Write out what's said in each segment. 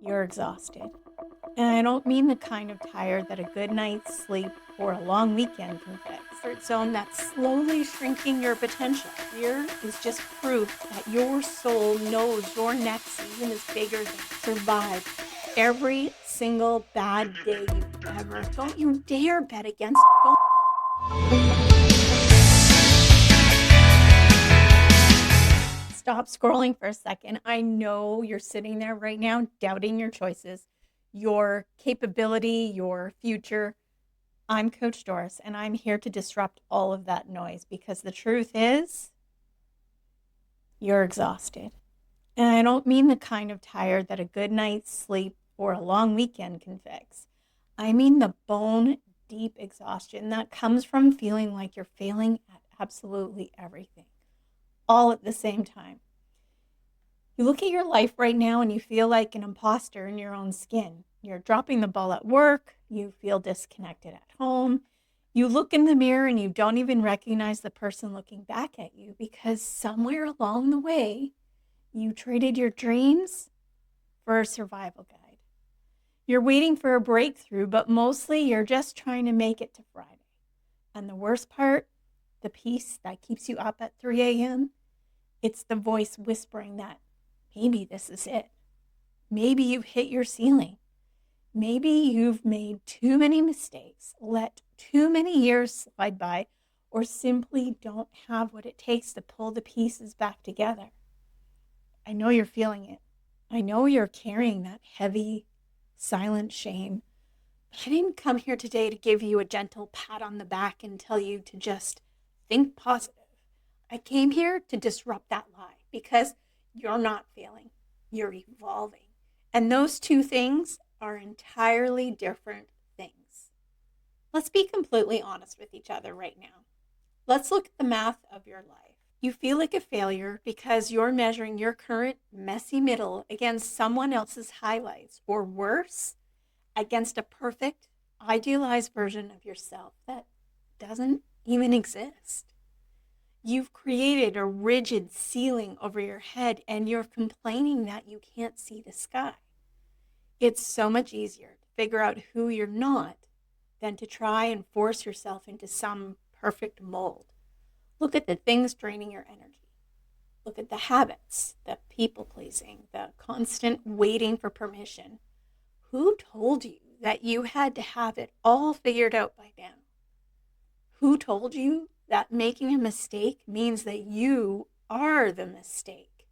You're exhausted. And I don't mean the kind of tired that a good night's sleep or a long weekend can fix. Comfort zone that's slowly shrinking your potential. Fear is just proof that your soul knows your next season is bigger than survive every single bad day you've ever. Don't you dare bet against. Stop scrolling for a second. I know you're sitting there right now doubting your choices, your capability, your future. I'm Coach Doris, and I'm here to disrupt all of that noise because the truth is, you're exhausted. And I don't mean the kind of tired that a good night's sleep or a long weekend can fix. I mean the bone deep exhaustion that comes from feeling like you're failing at absolutely everything, all at the same time. You look at your life right now and you feel like an imposter in your own skin. You're dropping the ball at work. You feel disconnected at home. You look in the mirror and you don't even recognize the person looking back at you because somewhere along the way, you traded your dreams for a survival guide. You're waiting for a breakthrough, but mostly you're just trying to make it to Friday. And the worst part, the piece that keeps you up at 3 a.m., it's the voice whispering that maybe this is it. Maybe you've hit your ceiling. Maybe you've made too many mistakes, let too many years slide by, or simply don't have what it takes to pull the pieces back together. I know you're feeling it. I know you're carrying that heavy, silent shame. But I didn't come here today to give you a gentle pat on the back and tell you to just think positive. I came here to disrupt that lie because you're not failing, you're evolving. And those two things are entirely different things. Let's be completely honest with each other right now. Let's look at the math of your life. You feel like a failure because you're measuring your current messy middle against someone else's highlights, or worse, against a perfect, idealized version of yourself that doesn't even exist. You've created a rigid ceiling over your head and you're complaining that you can't see the sky. It's so much easier to figure out who you're not than to try and force yourself into some perfect mold. Look at the things draining your energy. Look at the habits, the people pleasing, the constant waiting for permission. Who told you that you had to have it all figured out by now? Who told you that making a mistake means that you are the mistake?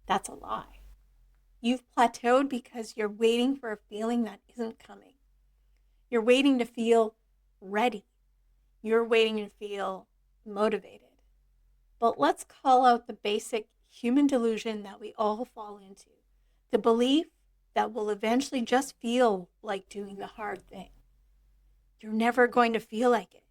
That's a lie. You've plateaued because you're waiting for a feeling that isn't coming. You're waiting to feel ready. You're waiting to feel motivated. But let's call out the basic human delusion that we all fall into. The belief that we'll eventually just feel like doing the hard thing. You're never going to feel like it.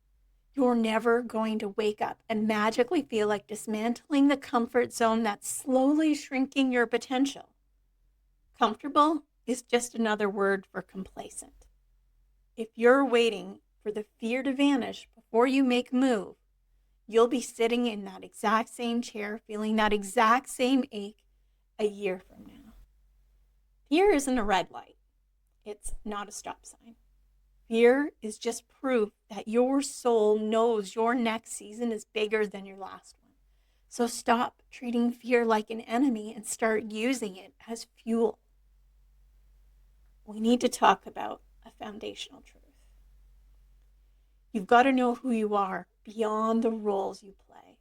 You're never going to wake up and magically feel like dismantling the comfort zone that's slowly shrinking your potential. Comfortable is just another word for complacent. If you're waiting for the fear to vanish before you make a move, you'll be sitting in that exact same chair, feeling that exact same ache a year from now. Fear isn't a red light. It's not a stop sign. Fear is just proof that your soul knows your next season is bigger than your last one. So stop treating fear like an enemy and start using it as fuel. We need to talk about a foundational truth. You've got to know who you are beyond the roles you play.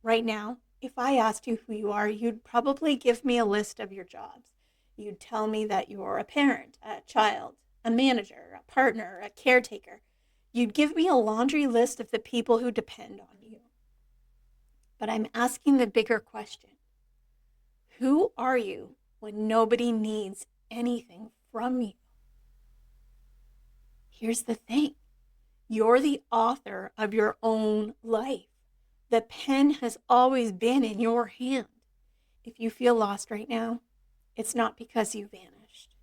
Right now, if I asked you who you are, you'd probably give me a list of your jobs. You'd tell me that you're a parent, a child, a manager, a partner, a caretaker. You'd give me a laundry list of the people who depend on you. But I'm asking the bigger question. Who are you when nobody needs anything from you? Here's the thing. You're the author of your own life. The pen has always been in your hand. If you feel lost right now, it's not because you vanished.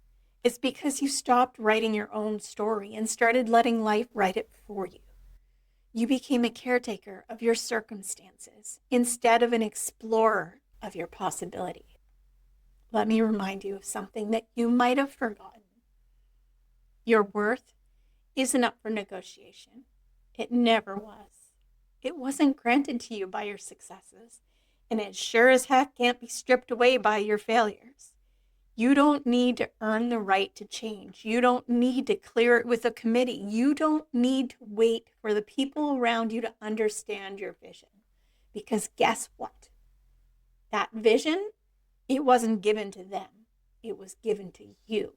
It's because you stopped writing your own story and started letting life write it for you. You became a caretaker of your circumstances instead of an explorer of your possibility. let me remind you of something that you might have forgotten. Your worth isn't up for negotiation. It never was. It wasn't granted to you by your successes, and it sure as heck can't be stripped away by your failures. You don't need to earn the right to change. You don't need to clear it with a committee. You don't need to wait for the people around you to understand your vision. Because guess what? That vision, it wasn't given to them. It was given to you.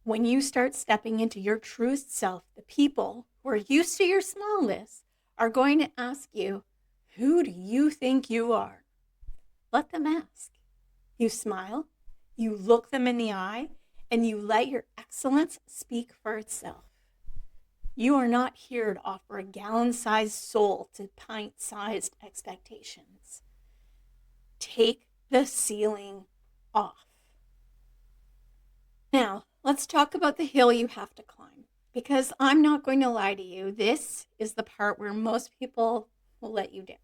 When you start stepping into your truest self, the people who are used to your smallness are going to ask you, who do you think you are? Let them ask. You smile, you look them in the eye, and you let your excellence speak for itself. You are not here to offer a gallon-sized soul to pint-sized expectations. Take the ceiling off. Now, let's talk about the hill you have to climb, because I'm not going to lie to you. This is the part where most people will let you down.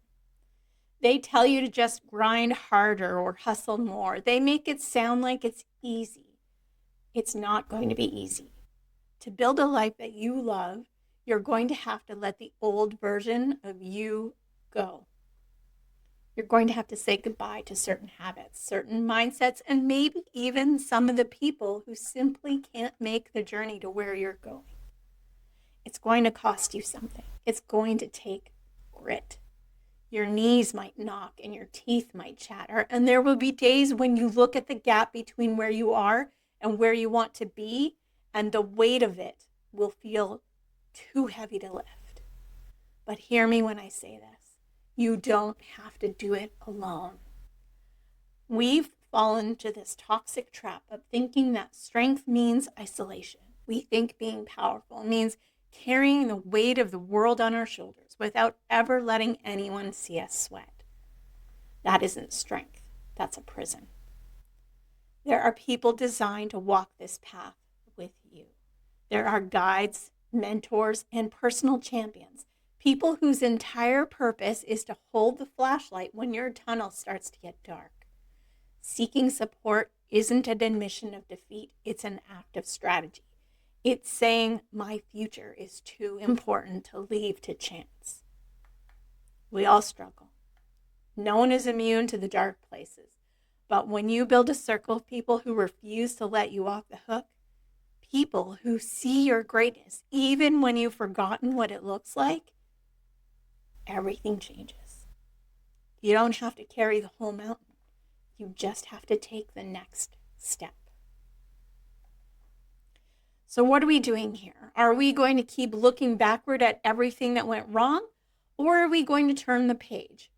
They tell you to just grind harder or hustle more. They make it sound like it's easy. It's not going to be easy. To build a life that you love, you're going to have to let the old version of you go. You're going to have to say goodbye to certain habits, certain mindsets, and maybe even some of the people who simply can't make the journey to where you're going. It's going to cost you something. It's going to take grit. Your knees might knock and your teeth might chatter, and there will be days when you look at the gap between where you are and where you want to be, and the weight of it will feel too heavy to lift. But hear me when I say this. You don't have to do it alone. We've fallen into this toxic trap of thinking that strength means isolation. We think being powerful means carrying the weight of the world on our shoulders without ever letting anyone see us sweat. That isn't strength. That's a prison. There are people designed to walk this path with you. There are guides, mentors, and personal champions. People whose entire purpose is to hold the flashlight when your tunnel starts to get dark. Seeking support isn't an admission of defeat, it's an act of strategy. It's saying, my future is too important to leave to chance. We all struggle. No one is immune to the dark places. But when you build a circle of people who refuse to let you off the hook, people who see your greatness, even when you've forgotten what it looks like, everything changes. You don't have to carry the whole mountain. You just have to take the next step. So what are we doing here? Are we going to keep looking backward at everything that went wrong? Or are we going to turn the page?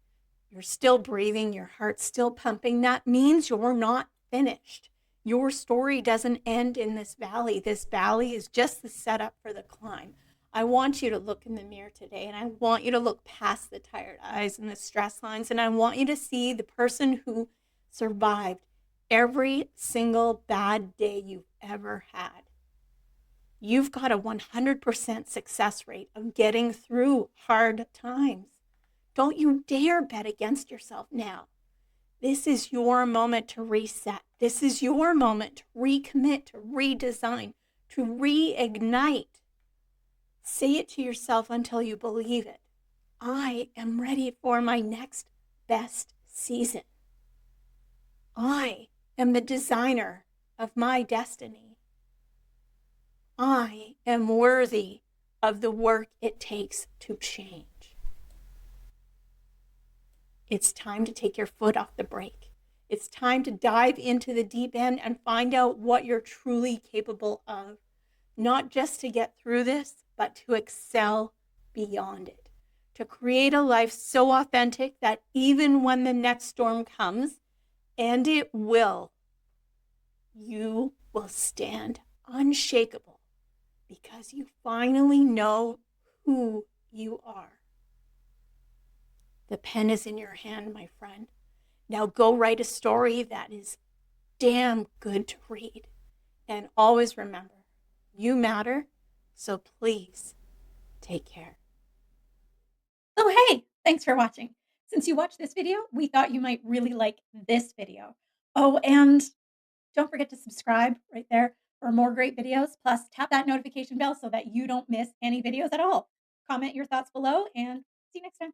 You're still breathing, your heart's still pumping. That means you're not finished. Your story doesn't end in this valley. This valley is just the setup for the climb. I want you to look in the mirror today, and I want you to look past the tired eyes and the stress lines, and I want you to see the person who survived every single bad day you've ever had. You've got a 100% success rate of getting through hard times. Don't you dare bet against yourself now. This is your moment to reset. This is your moment to recommit, to redesign, to reignite. Say it to yourself until you believe it. I am ready for my next best season. I am the designer of my destiny. I am worthy of the work it takes to change. It's time to take your foot off the brake. It's time to dive into the deep end and find out what you're truly capable of. Not just to get through this, but to excel beyond it. To create a life so authentic that even when the next storm comes, and it will, you will stand unshakable because you finally know who you are. The pen is in your hand, my friend. Now go write a story that is damn good to read. And always remember, you matter, so please take care. Oh, hey, thanks for watching. Since you watched this video, we thought you might really like this video. Oh, and Don't forget to subscribe right there for more great videos. Plus, tap that notification bell so that you don't miss any videos at all. Comment your thoughts below and see you next time.